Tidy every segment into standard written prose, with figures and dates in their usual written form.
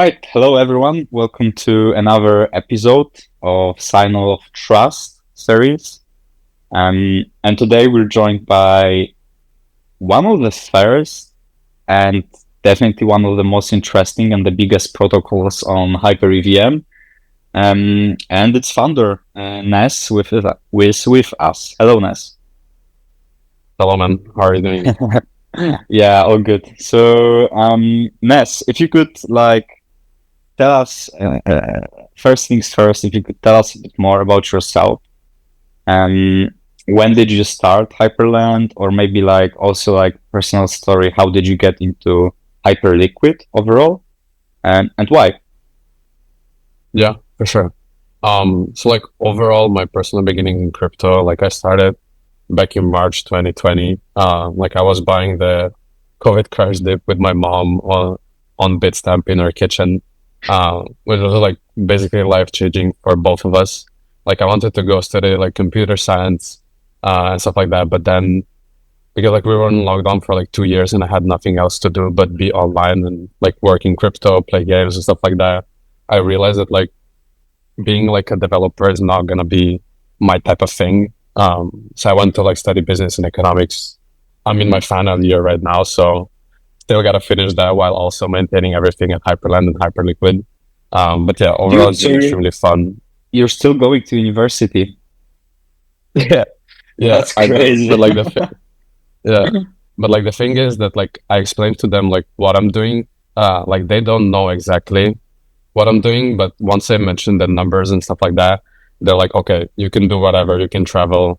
right. Hello, everyone. Welcome to another episode of Sign of Trust series. And today we're joined by one of the first and definitely one of the most interesting and the biggest protocols on HyperEVM. And its founder, Ness, with us. Hello, Ness. Hello, man. How are you doing? Yeah, all good. So, Ness, if you could tell us first things first, if you could tell us a bit more about yourself. Um, when did you start HyperLend, or maybe also personal story? How did you get into Hyperliquid overall, and why? Yeah, for sure. So overall, my personal beginning in crypto, I started back in March 2020. I was buying the COVID crash dip with my mom on Bitstamp in her kitchen, which was basically life changing for both of us. I wanted to go study computer science, and stuff like that, but then because we were in lockdown for 2 years and I had nothing else to do but be online and work in crypto, play games and stuff like that. I realized that being a developer is not gonna be my type of thing. So I went to study business and economics. I'm in my final year right now, so still gotta finish that while also maintaining everything at HyperLend and Hyperliquid. But yeah, overall it's been extremely fun. You're still going to university? Yeah, yeah, That's crazy. yeah, but the thing is that I explained to them what I'm doing. They don't know exactly what I'm doing, but once I mention the numbers and stuff like that, they're like, okay, you can do whatever, you can travel.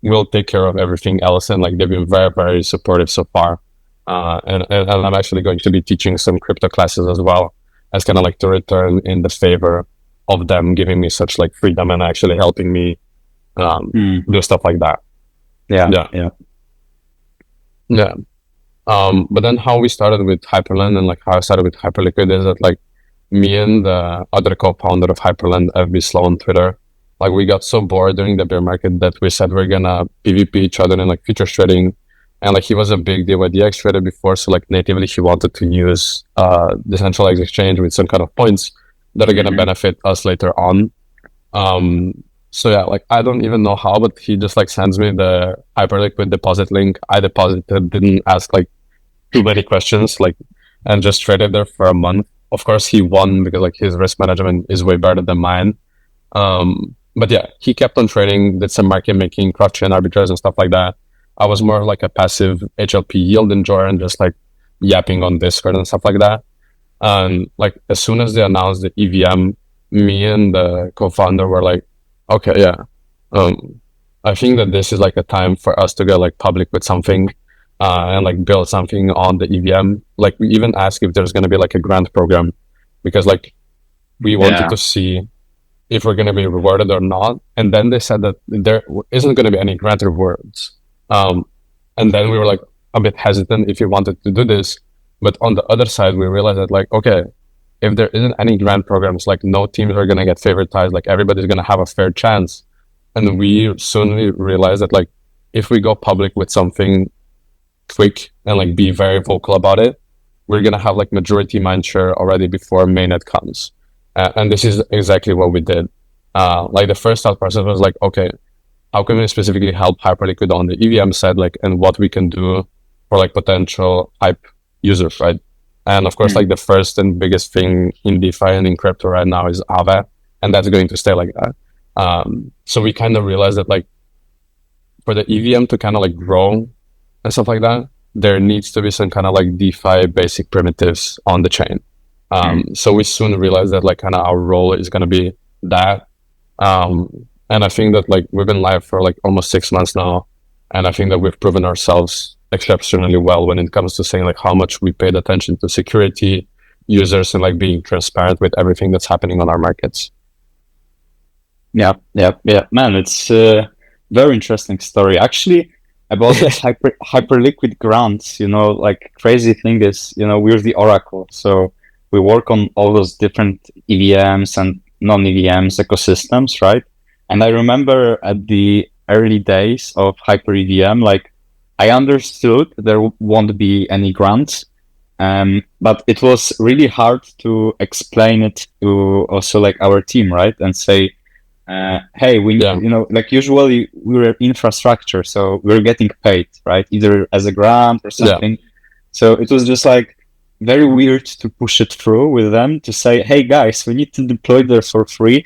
We'll take care of everything else, and they've been very, very supportive so far. And I'm actually going to be teaching some crypto classes as well, as kind of to return in the favor of them giving me such freedom and actually helping me do stuff like that. Yeah. Yeah. But then how we started with HyperLend and how I started with Hyperliquid is that me and the other co-founder of HyperLend, FB Slow on Twitter, we got so bored during the bear market that we said we're gonna PvP each other in futures trading. And he was a big DYDX trader before, so natively he wanted to use decentralized exchange with some kind of points that are gonna benefit us later on. So yeah, I don't even know how, but he just sends me the Hyperliquid deposit link. I deposited, didn't ask too many questions, and just traded there for a month. Of course, he won because his risk management is way better than mine. But yeah, he kept on trading, did some market making, cross-chain arbitrage and stuff like that. I was more a passive HLP yield enjoyer and just yapping on Discord and stuff like that. And as soon as they announced the EVM, me and the co-founder were okay, yeah. I think that this is a time for us to go public with something, and build something on the EVM. We even asked if there's gonna be a grant program, because we wanted to see if we're gonna be rewarded or not. And then they said that there isn't gonna be any grant rewards. And then we were a bit hesitant if we wanted to do this. But on the other side, we realized that okay, if there isn't any grant programs, no teams are gonna get favoritized, everybody's gonna have a fair chance. And we soon realized that if we go public with something quick and be very vocal about it, we're gonna have majority mindshare already before mainnet comes. And this is exactly what we did. The first thought process was okay, how can we specifically help Hyperliquid on the EVM side, and what we can do for potential hype users, right? And of course, the first and biggest thing in DeFi and in crypto right now is Aave, and that's going to stay like that. So we kind of realized that for the EVM to kind of grow and stuff like that, there needs to be some kind of DeFi basic primitives on the chain. So we soon realized that kind of our role is going to be that. And I think that we've been live for almost 6 months now, and I think that we've proven ourselves exceptionally well when it comes to saying how much we paid attention to security, users, and being transparent with everything that's happening on our markets. Yeah. Man, it's a very interesting story. Actually, about the Hyperliquid grants, crazy thing is, we're the Oracle. So we work on all those different EVMs and non-EVMs ecosystems, right? And I remember at the early days of HyperEVM, I understood there won't be any grants, But it was really hard to explain it to also like our team, right? And say, hey, like usually we're infrastructure, so we're getting paid, right? Either as a grant or something. So it was just like very weird to push it through with them to say, hey guys, we need to deploy this for free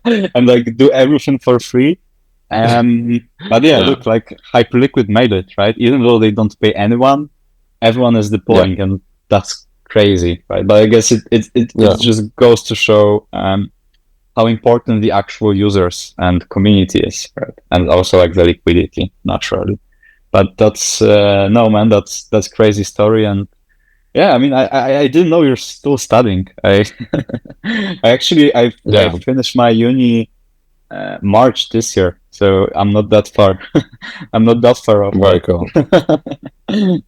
and like do everything for free. But look, like Hyperliquid made it, right? Even though they don't pay anyone, everyone is deploying, and that's crazy, right? But I guess it just goes to show how important the actual users and community is, right? And also like the liquidity, naturally. But that's no, man, that's crazy story. And yeah, I mean, I didn't know you're still studying. I I finished my uni March this year, so I'm not that far. I'm not that far off. Very cool.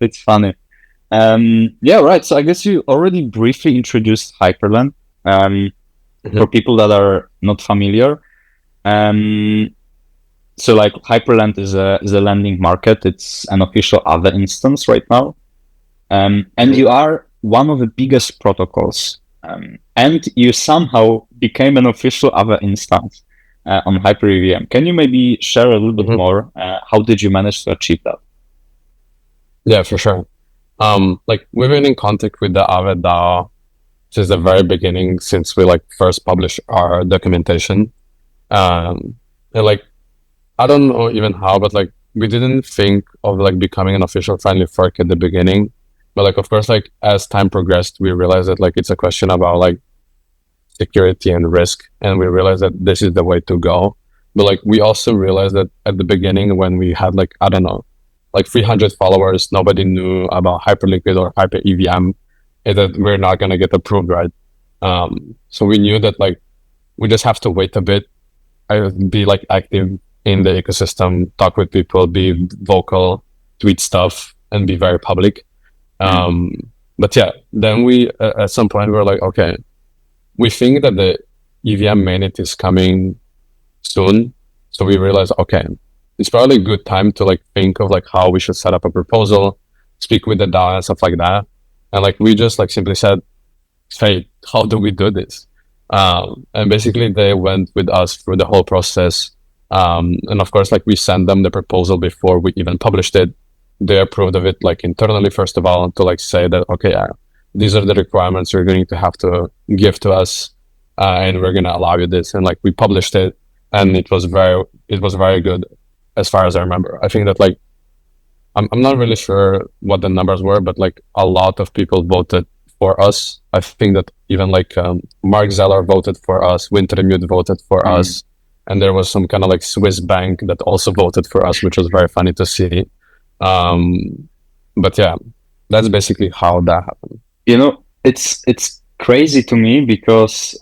It's funny. Yeah, right. So I guess you already briefly introduced HyperLend. For people that are not familiar, so like HyperLend is a lending market. It's an official Aave instance right now, and you are one of the biggest protocols, and you somehow became an official Aave instance on HyperEVM. Can you maybe share a little bit more? How did you manage to achieve that? Yeah, for sure. Like we've been in contact with the Aave DAO since the very beginning, since we like first published our documentation. And like I don't know even how, but like we didn't think of like becoming an official friendly fork at the beginning. But like of course, like as time progressed, we realized that like it's a question about like security and risk, and we realized that this is the way to go. But like we also realized that at the beginning, when we had like I don't know, like 300 followers, nobody knew about Hyperliquid or HyperEVM, and that we're not gonna get approved, right? So we knew that like we just have to wait a bit, be like active in the ecosystem, talk with people, be vocal, tweet stuff, and be very public. But yeah, then we at some point we were like, okay, we think that the EVM mainnet is coming soon. So we realized, okay, it's probably a good time to like think of like how we should set up a proposal, speak with the DAO and stuff like that. And like we just like simply said, hey, how do we do this? And basically they went with us through the whole process. And of course, like we sent them the proposal before we even published it. They approved of it like internally, first of all, to like say that, okay, these are the requirements you're going to have to give to us, and we're going to allow you this. And like we published it, and it was very good as far as I remember. I think that like I'm not really sure what the numbers were, but like a lot of people voted for us. I think that even like Mark Zeller voted for us, Wintermute voted for us, and there was some kind of like Swiss bank that also voted for us, which was very funny to see. But yeah, that's basically how that happened. You know, it's crazy to me because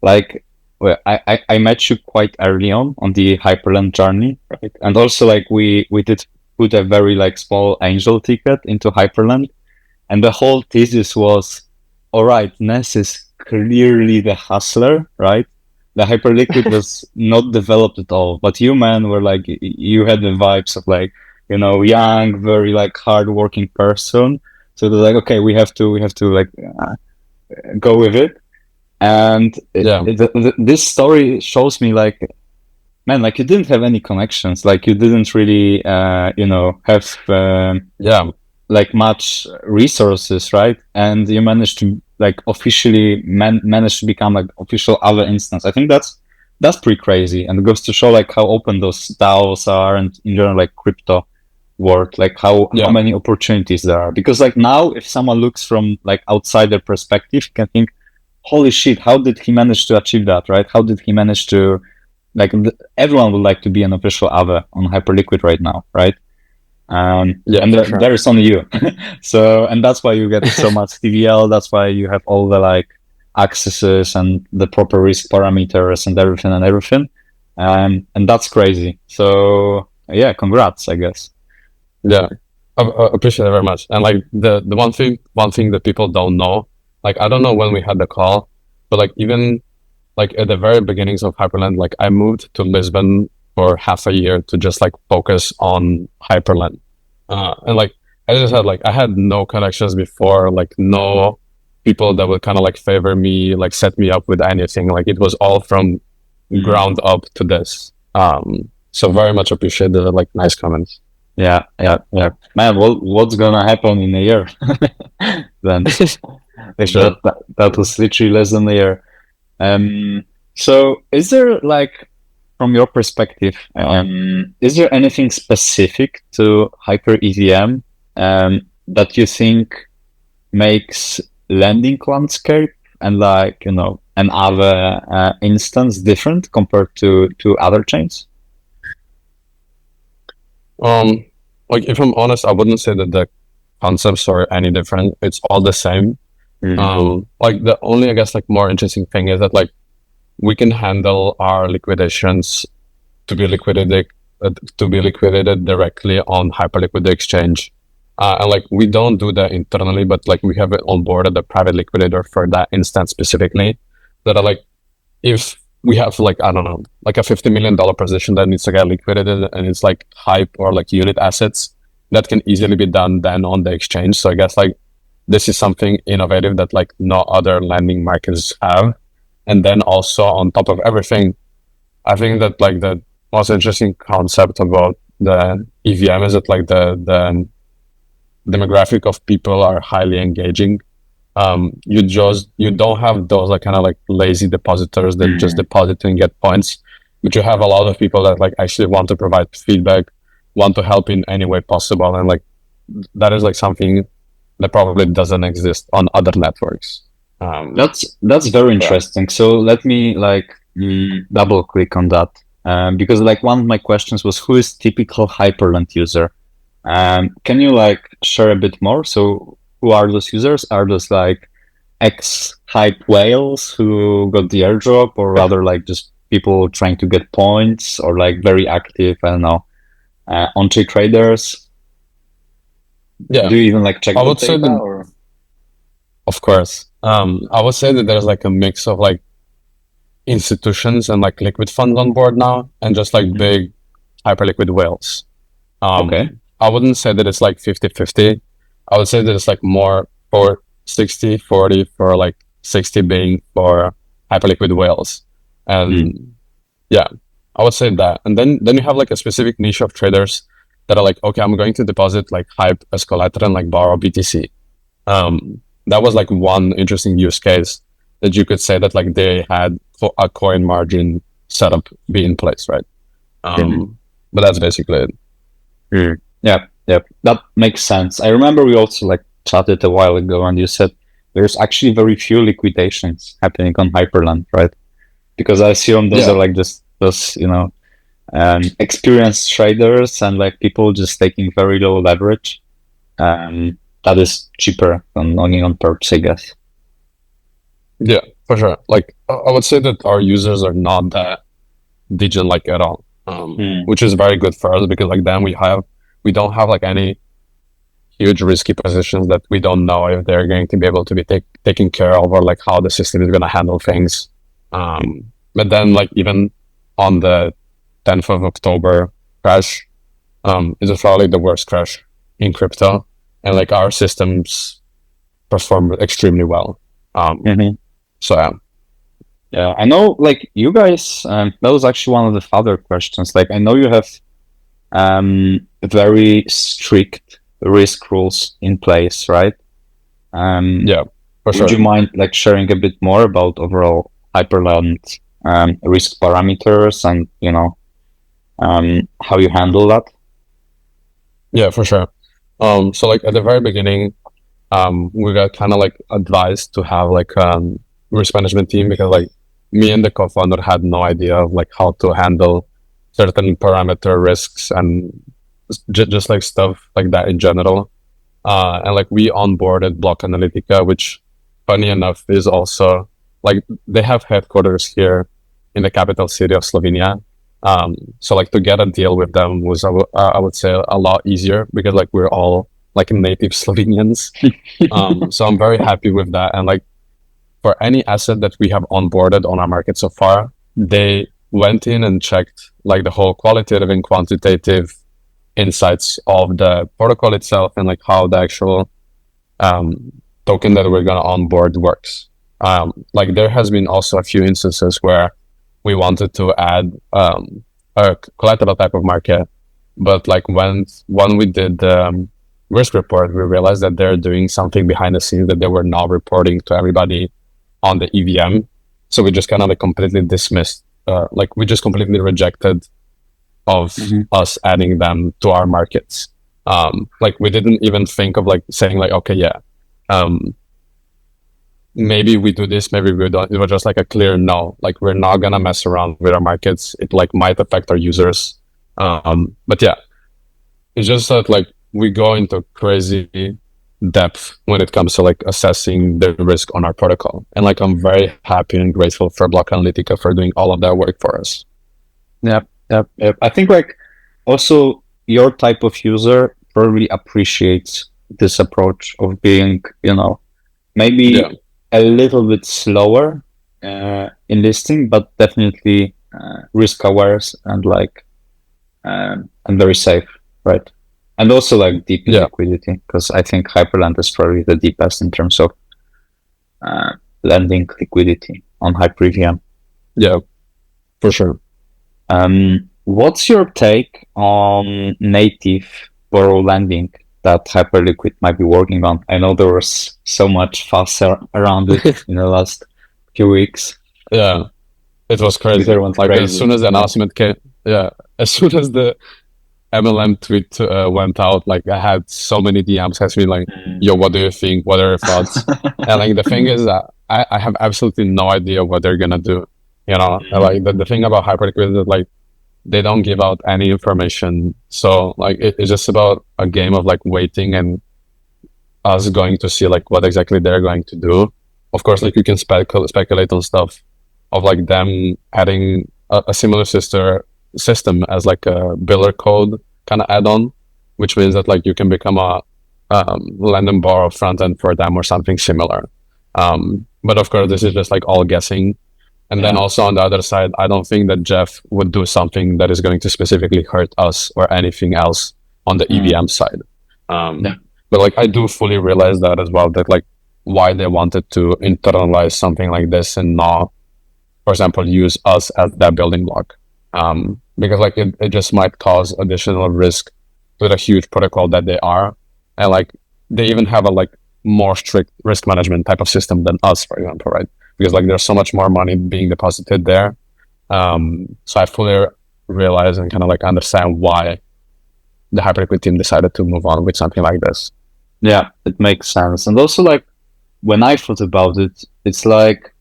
like I met you quite early on the HyperLend journey, right? And also like we did put a very like small angel ticket into HyperLend, and the whole thesis was, all right, Ness is clearly the hustler, right? The Hyperliquid was not developed at all, but you, man, were like, you had the vibes of like, you know, young, very like hardworking person. So they're like, okay, we have to like go with it. And this story shows me like, man, like you didn't have any connections, like you didn't really, you know, have like much resources, right? And you managed to like officially manage to become like official Aave instance. I think that's pretty crazy, and it goes to show like how open those DAOs are, and in general like crypto world, like how many opportunities there are. Because like now, if someone looks from like outsider perspective, you can think, holy shit, how did he manage to achieve that, right? How did he manage to like everyone would like to be an official Aave on Hyperliquid right now, right? And there is only you. So, and that's why you get so much TVL. That's why you have all the like accesses and the proper risk parameters and everything. And that's crazy. So yeah, congrats, I guess. Yeah, I appreciate it very much. And like the one thing that people don't know, like I don't know when we had the call, but like even like at the very beginnings of HyperLend, like I moved to Lisbon for half a year to just like focus on HyperLend. And like as I said, like I had no connections before, like no people that would kind of like favor me, like set me up with anything. Like it was all from ground up to this. So very much appreciate the like nice comments. Yeah. Man, what's gonna happen in a year? Then Sure. that was literally less than a year. So is there like, from your perspective, is there anything specific to Hyper EVM that you think makes lending landscape and like, you know, another instance different compared to other chains? Like if I'm honest, I wouldn't say that the concepts are any different. It's all the same. Like the only, I guess, like more interesting thing is that like we can handle our liquidations to be liquidated directly on Hyperliquid exchange. And like we don't do that internally, but like we have it onboarded a private liquidator for that instance specifically. That are like, if we have like, I don't know, like a $50 million position that needs to get liquidated and it's like hype or like unit assets, that can easily be done then on the exchange. So I guess like this is something innovative that like no other lending markets have. And then also on top of everything, I think that like the most interesting concept about the EVM is that like the demographic of people are highly engaging. You don't have those like kind of like lazy depositors that just deposit and get points, but you have a lot of people that like actually want to provide feedback, want to help in any way possible, and like that is like something that probably doesn't exist on other networks. That's very interesting. So let me like double click on that, because like one of my questions was, who is typical HyperLend user? Can you like share a bit more? So who are those users? Are those like ex-hype whales who got the airdrop, or rather like just people trying to get points, or like very active, I don't know, on-chain traders? Yeah. Do you even like check I the would say data? that, Or? of course. I would say that there's like a mix of like institutions and like liquid funds on board now, and just like big hyperliquid whales. Okay. I wouldn't say that it's like 50-50. I would say that it's like more for 60-40 for like 60 being for hyperliquid whales. And yeah, I would say that. And then you have like a specific niche of traders that are like, okay, I'm going to deposit like hype as collateral and like borrow BTC. That was like one interesting use case that you could say that like they had a coin margin setup be in place, right? But that's basically it. Yeah, that makes sense. I remember we also like chatted a while ago, and you said there's actually very few liquidations happening on Hyperland, right? Because I assume those are like just those, you know, experienced traders and like people just taking very low leverage. That is cheaper than owning on perps, I guess. Yeah, for sure. Like I would say that our users are not that degen like at all, which is very good for us, because like then we don't have like any huge risky positions that we don't know if they're going to be able to be taken care of, or like how the system is going to handle things. But then like even on the 10th of October crash, it was probably the worst crash in crypto, and like our systems performed extremely well. So yeah, I know like you guys, that was actually one of the other questions. Like I know you have very strict risk rules in place, right? yeah, for sure. Would you mind like sharing a bit more about overall Hyperland risk parameters, and you know, how you handle that? Yeah, for sure. So like at the very beginning, we got kind of like advised to have like risk management team, because like me and the co-founder had no idea of like how to handle certain parameter risks and just like stuff like that in general. And like we onboarded Block Analytica, which funny enough is also like they have headquarters here in the capital city of Slovenia. So like to get a deal with them was I would say a lot easier, because like we're all like native Slovenians. So I'm very happy with that. And like for any asset that we have onboarded on our market so far, they went in and checked like the whole qualitative and quantitative insights of the protocol itself and like how the actual token that we're gonna onboard works. Like there has been also a few instances where we wanted to add a collateral type of market, but like when we did the risk report, we realized that they're doing something behind the scenes that they were not reporting to everybody on the EVM. So we just kind of like completely dismissed, like we just completely rejected of us adding them to our markets. Like we didn't even think of like saying like, okay, yeah, maybe we do this, maybe we don't. It was just like a clear no. Like we're not gonna mess around with our markets. It like might affect our users. But yeah, it's just that like we go into crazy depth when it comes to like assessing the risk on our protocol. And like I'm very happy and grateful for Block Analytica for doing all of that work for us. Yep. I think like also your type of user probably appreciates this approach of being, maybe a little bit slower in listing, but definitely risk aware and like and very safe, right? And also like deep in liquidity, because I think HyperLend is probably the deepest in terms of lending liquidity on HyperEVM. Yeah, for sure. What's your take on native borrow lending that Hyperliquid might be working on? I know there was so much fuss around it in the last few weeks. Yeah, it was crazy. Like crazy. As soon as the announcement came, as soon as the MLM tweet went out, like I had so many DMs asking me like, yo, what do you think? What are your thoughts? And like the thing is that I have absolutely no idea what they're gonna do. Like the thing about Hyperliquid is like they don't give out any information. So like it's just about a game of like waiting and us going to see like what exactly they're going to do. Of course, like you can speculate on stuff of like them adding a similar system as like a biller code kind of add-on, which means that like you can become a lend and borrow front end for them or something similar. But of course, this is just like all guessing. And then also on the other side, I don't think that Jeff would do something that is going to specifically hurt us or anything else on the EVM side. But like I do fully realize that as well, that like why they wanted to internalize something like this and not, for example, use us as that building block. Because like it just might cause additional risk to the huge protocol that they are. And like they even have a like more strict risk management type of system than us, for example, right? Because like there's so much more money being deposited there. So I fully realize and kind of like understand why the Hyperliquid team decided to move on with something like this. Yeah, it makes sense. And also like when I thought about it, it's like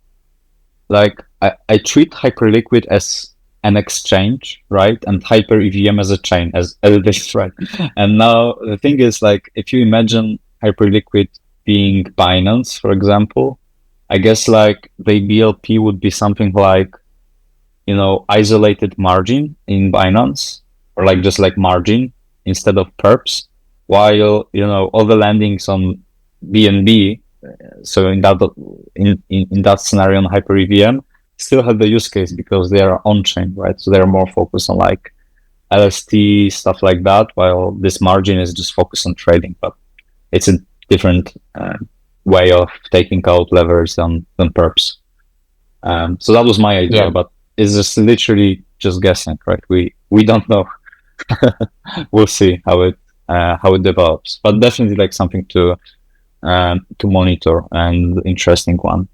I treat Hyperliquid as an exchange, right? And HyperEVM as a chain, as this, right? And now the thing is like if you imagine Hyperliquid being Binance, for example, I guess like the BLP would be something like, isolated margin in Binance, or like just like margin instead of perps, while, all the landings on BNB, so in that scenario on HyperEVM, still have the use case because they are on-chain, right? So they're more focused on like LST, stuff like that, while this margin is just focused on trading, but it's a different way of taking out levers than perps. So that was my idea, but it's just literally just guessing, right? We don't know. We'll see how it develops, but definitely like something to monitor and interesting one.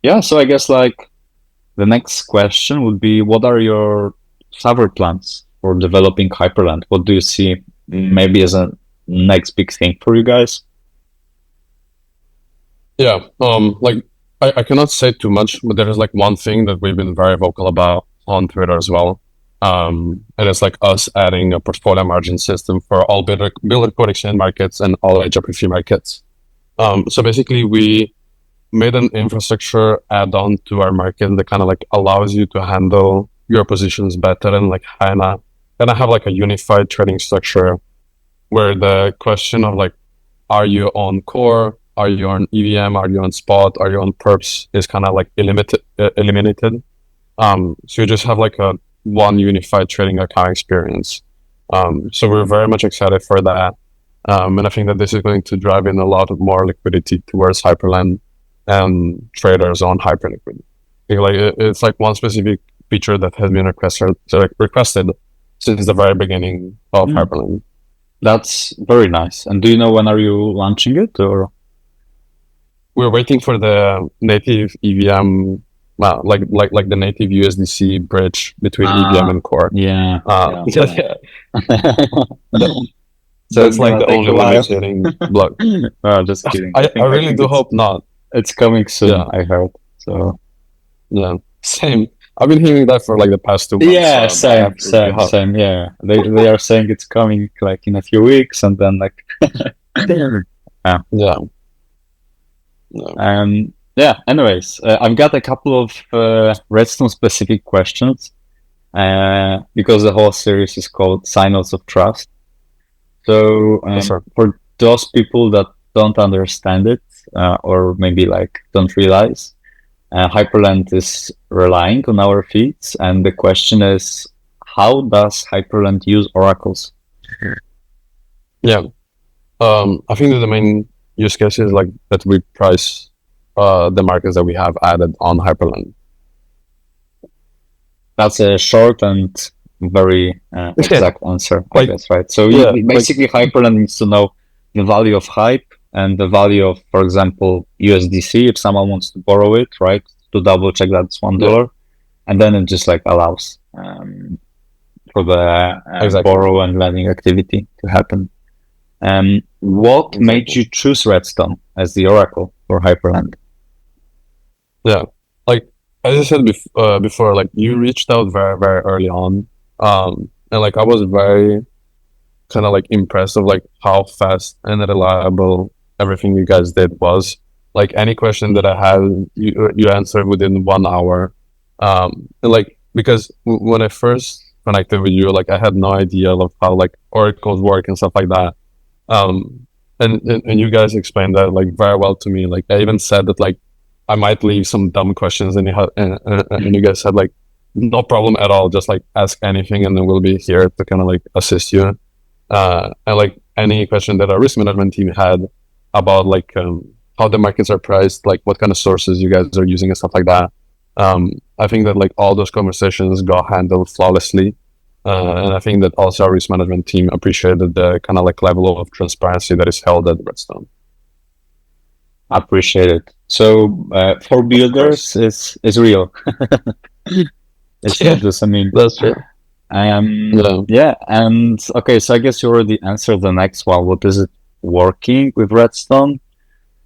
Yeah, so I guess like the next question would be, what are your further plans for developing HyperLend? What do you see maybe as a next big thing for you guys? Yeah, like I cannot say too much, but there is like one thing that we've been very vocal about on Twitter as well. And it's like us adding a portfolio margin system for all builder code exchange markets and all HyperLend markets. So basically we made an infrastructure add-on to our market that kind of like allows you to handle your positions better and like kind of have like a unified trading structure where the question of like, are you on core? Are you on EVM? Are you on spot? Are you on perps? Is kind of like eliminated. So you just have like a one unified trading account experience. So we're very much excited for that. And I think that this is going to drive in a lot of more liquidity towards HyperLend and traders on Hyperliquid. It's like one specific feature that has been requested since the very beginning of HyperLend. That's very nice. And do you know when are you launching it, or? We're waiting for the native EVM, like the native USDC bridge between EVM and core. Yeah. Yeah. So it's like the only limiting block. Oh, just kidding. I really do hope not. It's coming soon, Yeah. I heard. So yeah, same. I've been hearing that for like the past 2 months. Yeah, same. Yeah, they are saying it's coming like in a few weeks, and then like yeah. Anyways, I've got a couple of Redstone specific questions because the whole series is called Signals of Trust. So for those people that don't understand it, or maybe like don't realize, HyperLend is relying on our feeds, and the question is, how does HyperLend use oracles? Yeah, I think that the main use case is like that we price the markets that we have added on HyperLend. That's a short and very exact answer, I guess, right? So basically, HyperLend needs to know the value of Hype and the value of, for example, USDC if someone wants to borrow it, right? To double check that it's $1, and then it just like allows for the borrow and lending activity to happen. What made you choose Redstone as the oracle for HyperLend? Yeah, like as I said before, like you reached out very, very early on, and like I was very kind of like impressed of like how fast and reliable everything you guys did was. Like any question that I had, you answered within 1 hour. And like because when I first connected with you, like I had no idea of how like oracles work and stuff like that. And you guys explained that like very well to me. Like I even said that like I might leave some dumb questions, and you guys said like no problem at all, just like ask anything, and then we'll be here to kind of like assist you. And like any question that our risk management team had about like how the markets are priced, like what kind of sources you guys are using and stuff like that. I think that like all those conversations got handled flawlessly. And I think that also our risk management team appreciated the kind of like level of transparency that is held at Redstone. Appreciate it. So for builders, it's real. It's not just, I mean, that's true. Yeah, and okay, so I guess you already answered the next one. What is it working with Redstone?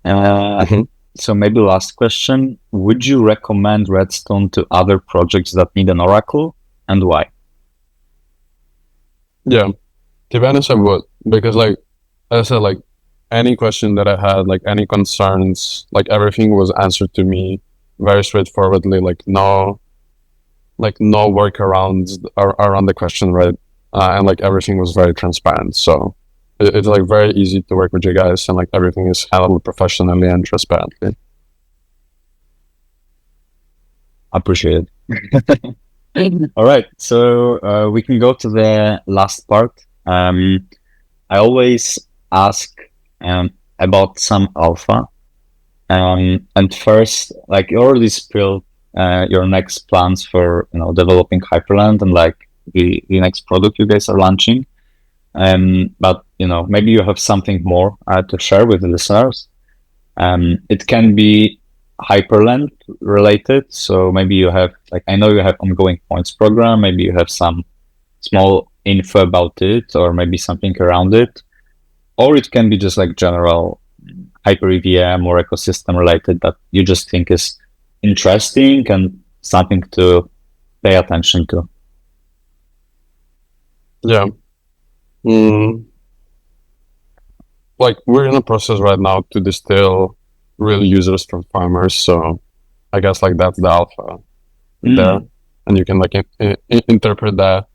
So maybe last question: would you recommend Redstone to other projects that need an oracle, and why? Yeah, to be honest, I would, because like as I said, like any question that I had, like any concerns, like everything was answered to me very straightforwardly. Like no workarounds around the question, right? And like everything was very transparent. So it's like very easy to work with you guys, and like everything is handled professionally and transparently. Appreciate it. All right, so we can go to the last part. I always ask about some alpha, and first, like you already spilled your next plans for developing HyperLend and like the next product you guys are launching. But maybe you have something more to share with the listeners. It can be HyperLend related, so maybe you have, like, I know you have ongoing points program, maybe you have some small info about it, or maybe something around it, or it can be just like general Hyper EVM or ecosystem related that you just think is interesting and something to pay attention to. Yeah. Like we're in a process right now to distill real users from farmers, so I guess like that's the alpha there, and you can like interpret that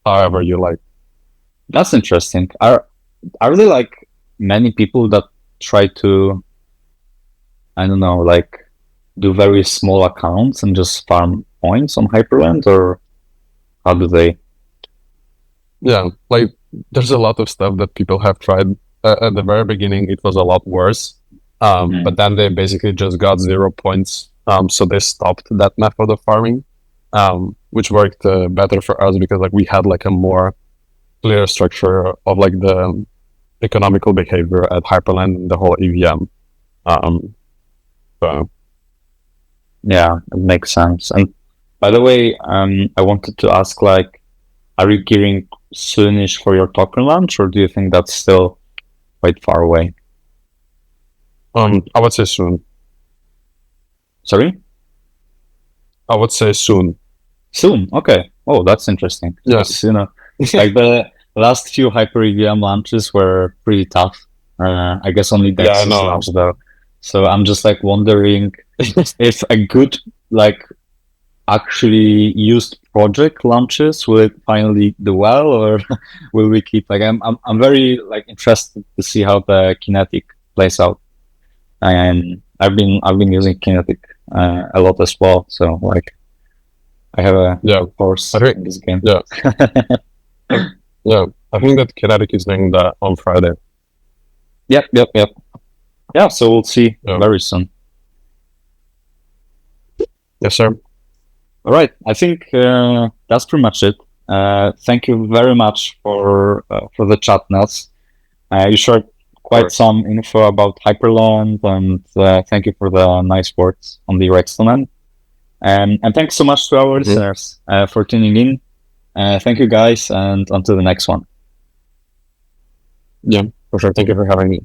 however you like. That's interesting. Are there like many people that try to, I don't know, like do very small accounts and just farm points on HyperLend, or how do they? Yeah, like there's a lot of stuff that people have tried. At the very beginning, it was a lot worse. But then they basically just got 0 points. So they stopped that method of farming, which worked better for us because like we had like a more clear structure of like the economical behavior at HyperLend and the whole EVM. So Yeah, it makes sense. And by the way, I wanted to ask, like, are you gearing soonish for your token launch, or do you think that's still quite far away? I would say soon. Sorry? I would say soon. Soon. Okay. Oh, that's interesting. Yeah. Because, like the last few Hyper EVM launches were pretty tough. I guess only Yeah, I Dex's know. launched though. So I'm just like wondering if a good, like, actually used project launches, will it finally do well, or will we keep like I'm very like interested to see how the kinetic plays out. And I've been using kinetic a lot as well, so like I have a Yeah. horse I think- in this game. Yeah. Yeah, I think that Kinetic is doing that on Friday. Yep. Yeah, so we'll see Yeah. very soon. Yes, sir. All right, I think that's pretty much it. Thank you very much for the chat, Nels. You shared quite some info about HyperLend, and thank you for the nice words on the UX domain. And thanks so much to our listeners for tuning in. Thank you, guys, and until the next one. Yeah, for sure. Thank you for having me.